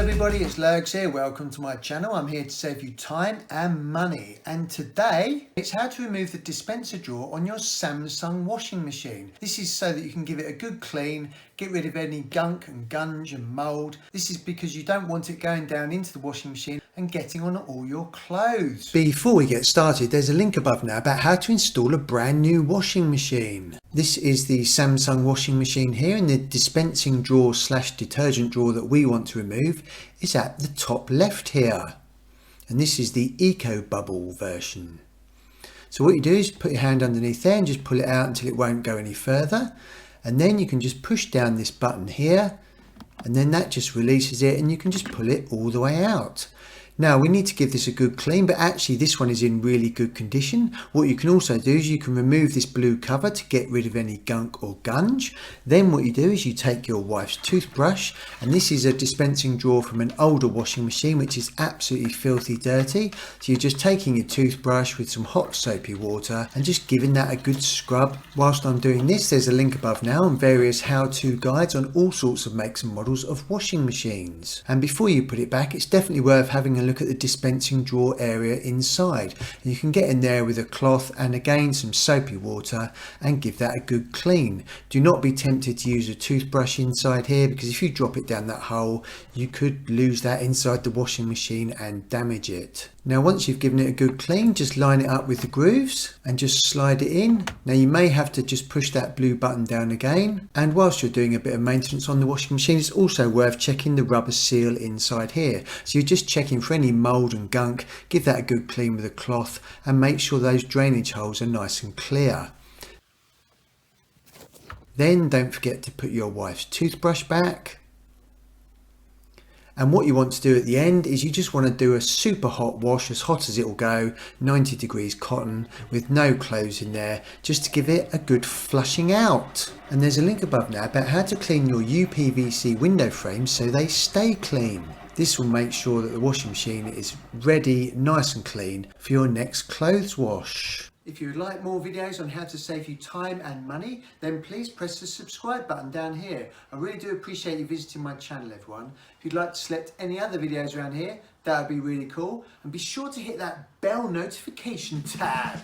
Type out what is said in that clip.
everybody, it's Lurgs here. Welcome to my channel. I'm here to save you time and money. And today, it's how to remove the dispenser drawer on your Samsung washing machine. This is so that you can give it a good clean, get rid of any gunk and gunge and mold. This is because you don't want it going down into the washing machine and getting on all your clothes. Before we get started, there's a link above now about how to install a brand new washing machine. This is the Samsung washing machine here, and the dispensing drawer / detergent drawer that we want to remove is at the top left here. And this is the Ecobubble version. So what you do is put your hand underneath there and just pull it out until it won't go any further. And then you can just push down this button here, and then that just releases it and you can just pull it all the way out. Now we need to give this a good clean, but actually this one is in really good condition. What you can also do is you can remove this blue cover to get rid of any gunk or gunge. Then what you do is you take your wife's toothbrush, and this is a dispensing drawer from an older washing machine which is absolutely filthy dirty. So you're just taking your toothbrush with some hot soapy water and just giving that a good scrub. Whilst I'm doing this, there's a link above now on various how-to guides on all sorts of makes and models of washing machines. And before you put it back, it's definitely worth having a look at the dispensing drawer area inside. You can get in there with a cloth and again some soapy water and give that a good clean. Do not be tempted to use a toothbrush inside here, because if you drop it down that hole you could lose that inside the washing machine and damage it. Now once you've given it a good clean, just line it up with the grooves and just slide it in. Now you may have to just push that blue button down again, and whilst you're doing a bit of maintenance on the washing machine, it's also worth checking the rubber seal inside here. So you're just checking for any mold and gunk, give that a good clean with a cloth and make sure those drainage holes are nice and clear. Then don't forget to put your wife's toothbrush back. And what you want to do at the end is you just want to do a super hot wash, as hot as it will go, 90 degrees cotton with no clothes in there, just to give it a good flushing out. And there's a link above now about how to clean your UPVC window frames so they stay clean. This will make sure that the washing machine is ready, nice and clean for your next clothes wash. If you would like more videos on how to save you time and money, then please press the subscribe button down here. I really do appreciate you visiting my channel, everyone. If you'd like to select any other videos around here, that would be really cool. And be sure to hit that bell notification tab.